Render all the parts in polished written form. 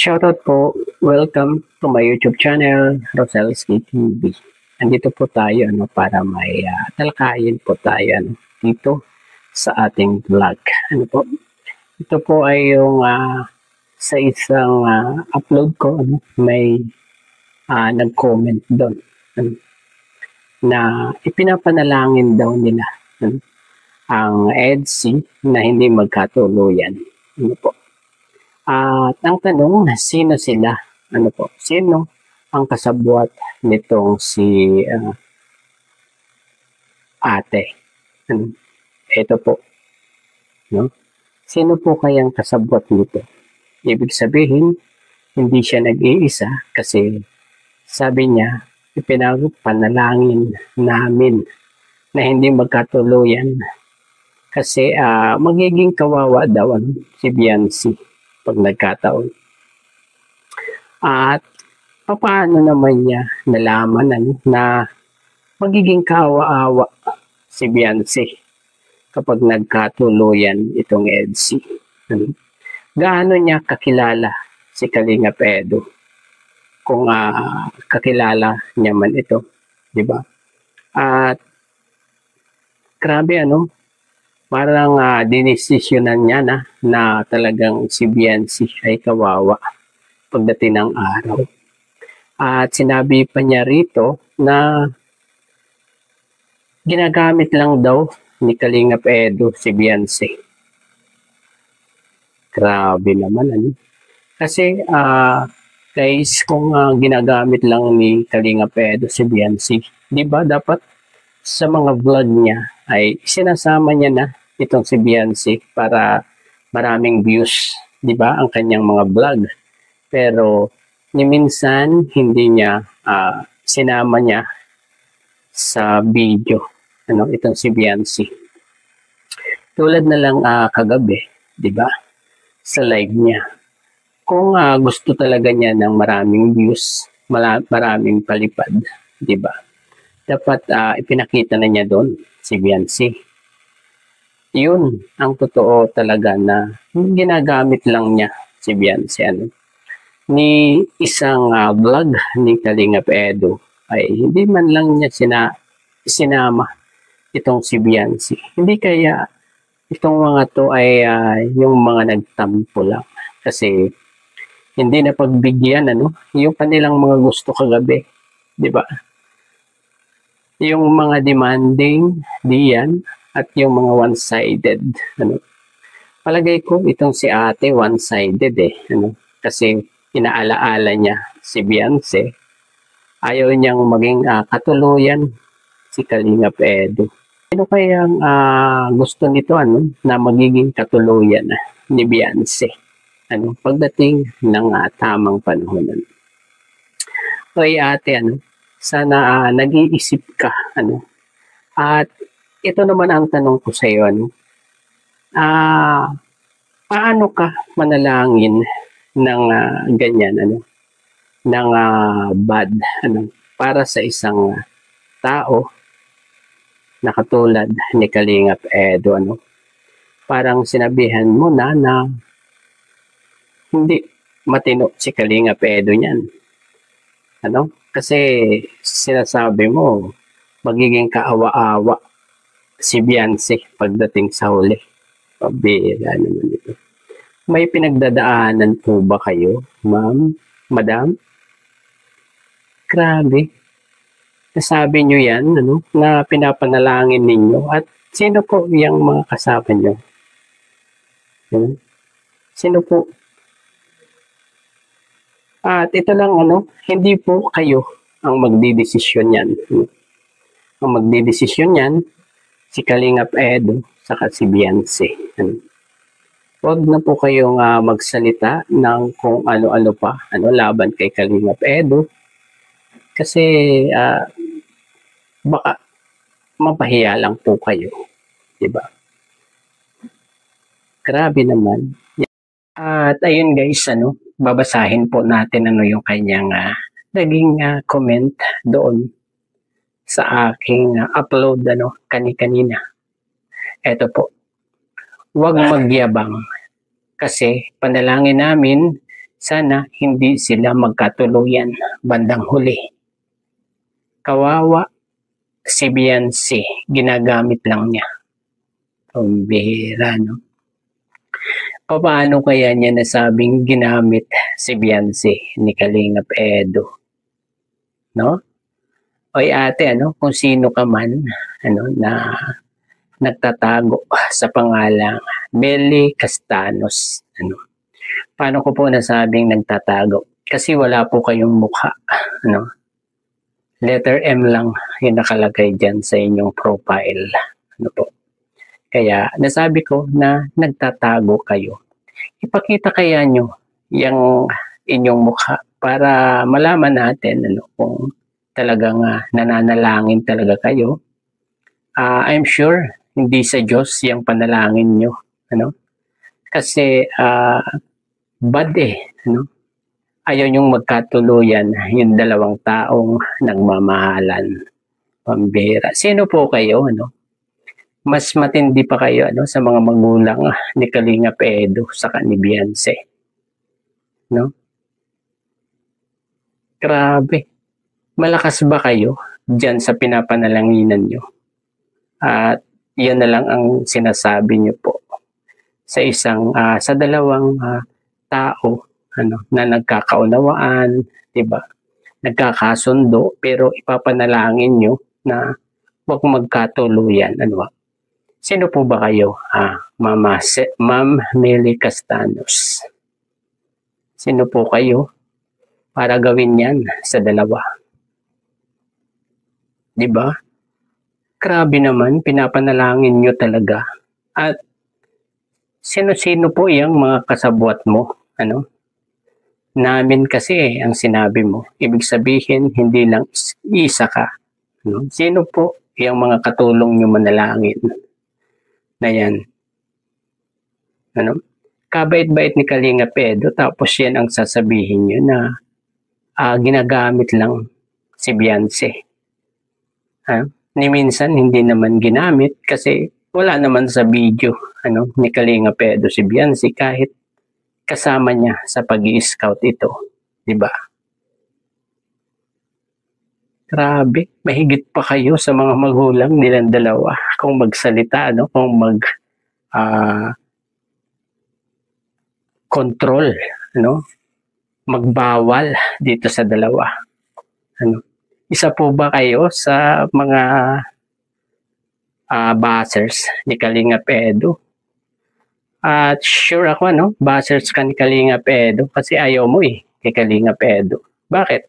Shoutout po, welcome to my YouTube channel, Roselski TV. Andito po tayo para may talakayin po tayo dito sa ating vlog. Ito po ay yung sa isang upload ko, may nag-comment doon na ipinapanalangin daw nila ang EDSI na hindi magkatuluyan. At ang tanong, sino sila? Sino ang kasabwat nitong si ate? Ito po. Sino po kayang kasabwat nito? Ibig sabihin, hindi siya nag-iisa kasi sabi niya, ipinapanalangin namin na hindi magkatuluyan kasi magiging kawawa daw si Biancy pag nagkataon. At paano naman niya nalaman na magiging kawawa si Biancy kapag nagkatuluyan itong EDSI? Gaano niya kakilala si Kalingap Edu? Kung kakilala niya man ito, di ba? At grabe parang dinesisyonan niya na talagang si Biancy ay kawawa pagdating ng araw. At sinabi pa niya rito na ginagamit lang daw ni Kalingap Edu si Biancy. Grabe naman Kasi guys, kung ginagamit lang ni Kalingap Edu si Biancy, di ba dapat sa mga vlog niya ay sinasama niya na itong si Biancy para maraming views, di ba, ang kanyang mga vlog. Pero ni minsan hindi niya sinama niya sa video itong si Biancy. Tulad na lang kagabi, di ba, sa live niya. Kung gusto talaga niya ng maraming views, maraming palipad, di ba? Dapat ipinakita na niya doon si Biancy. Yun ang totoo talaga na ginagamit lang niya si Biancy. Ni isang vlog ni Kalingap Edu ay hindi man lang niya sinama itong si Biancy. Hindi kaya itong mga to ay yung mga nagtampo lang. Kasi hindi na pagbigyan yung kanilang mga gusto kagabi. Di ba? Yung mga demanding diyan at yung mga one-sided. Palagay ko itong si ate one-sided kasi inaalaala niya si Biancy. Ayaw niyang maging katuluyan si Kalingap Edu. Ano kayang gusto nito na magiging katuluyan ni Biancy pagdating ng tamang panahon? Okay ate, sana nag-iisip ka at ito naman ang tanong ko sa iyo, paano ka manalangin ng ganyan ng bad para sa isang tao na katulad ni Kalingap Edu? Parang sinabihan mo na hindi matino si Kalingap Edu niyan. Kasi sinasabi mo magiging kaawa-awa si Biancy pagdating sa huli. Pabira naman ito. May pinagdadaanan po ba kayo, ma'am, madam? Grabe. Nasabi nyo yan, na pinapanalangin ninyo. At sino po yung mga kasama nyo? Sino po? At ito lang, hindi po kayo ang magdidesisyon yan. Ang magdidesisyon yan, si Kalingap Edu, saka si Biancy. Huwag na po kayong magsalita ng kung ano-ano pa, laban kay Kalingap Edu. Kasi baka mapahiya lang po kayo. Diba? Grabe naman. At ayun guys, babasahin po natin yung kanyang naging comment doon sa aking upload kanina. Ito po. Huwag magyabang kasi panalangin namin Sana hindi sila magkatuluyan bandang huli. Kawawa si Beyonce, ginagamit lang niya. Pambihira, no? Paano kaya niya nasabing ginamit si Beyonce ni Kalingap Edo? No? Oy ate, kung sino ka man, na nagtatago sa pangalang Melly Castanos. Paano ko po nasabing nagtatago? Kasi wala po kayong mukha. Letter M lang yung nakalagay dyan sa inyong profile. Po? Kaya nasabi ko na nagtatago kayo. Ipakita kaya nyo yung inyong mukha para malaman natin kung talagang nananalangin talaga kayo. I'm sure hindi sa Diyos yung panalangin nyo. Kasi bad ayaw nyong magkatuluyan yung dalawang taong nagmamahalan. Pambihira. Sino po kayo? Mas matindi pa kayo sa mga magulang ni Kalingap Edo saka ni Beyonce. Grabe. Malakas ba kayo dyan sa pinapanalanginan nyo? At yan na lang ang sinasabi nyo po sa sa dalawang tao na nagkakaunawaan, diba? Nagkakasundo, pero ipapanalangin nyo na huwag magkatuluyan. Sino po ba kayo? Ma'am Melly Castanos. Sino po kayo para gawin yan sa dalawa? Diba? Grabe naman, pinapanalangin nyo talaga. At sino-sino po yung mga kasabwat mo? Namin kasi ang sinabi mo. Ibig sabihin, hindi lang isa ka. Sino po yung mga katulong nyo manalangin? Na yan. Kabait-bait ni Kalingap Edo, tapos yan ang sasabihin nyo na ginagamit lang si Beyonce. Ni minsan hindi naman ginamit kasi wala naman sa video ni Kalingap Edo si Beyonce kahit kasama niya sa pag-i-scout ito, di ba? Grabe, mahigit pa kayo sa mga magulang nilang dalawa kung magsalita, kung control, magbawal dito sa dalawa. Isa po ba kayo sa mga bashers ni Kalingap Edo? At sure ako, bashers ka ni Kalingap Edo kasi ayaw mo kay Kalingap Edo. Bakit?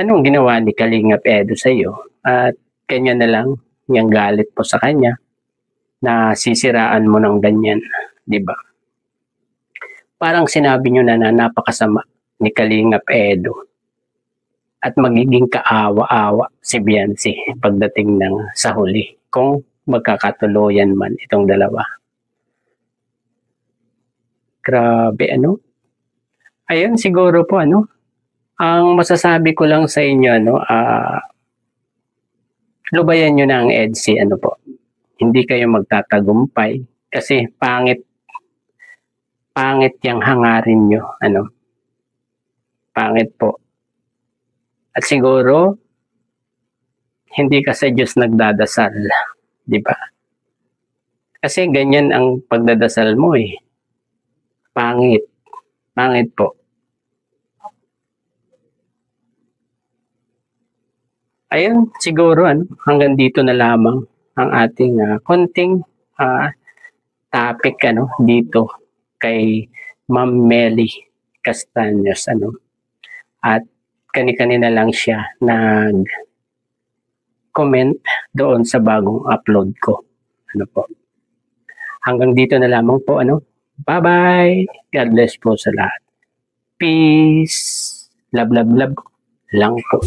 Anong ginawa ni Kalingap Edo sa iyo? At kanya na lang yung galit po sa kanya na sisiraan mo ng ganyan, di ba? Parang sinabi nyo na napakasama ni Kalingap Edo at magiging kaawa-awa si Beyonce pagdating ng sa huli kung magkakatuluyan man itong dalawa. Grabe, Ayun, siguro po, ang masasabi ko lang sa inyo, lubayan nyo na ang EDSI, po. Hindi kayo magtatagumpay kasi pangit yung hangarin nyo, Pangit po. At siguro, hindi ka sa Diyos nagdadasal, di ba? Kasi ganyan ang pagdadasal mo Pangit. Pangit po. Ayun, siguro hanggang dito na lamang ang ating konting topic dito kay Ma'am Melly Castanos at kani-kanina lang siya nag-comment doon sa bagong upload ko. Po. Hanggang dito na lamang po Bye-bye. God bless po sa lahat. Peace. Love, love, love lang po.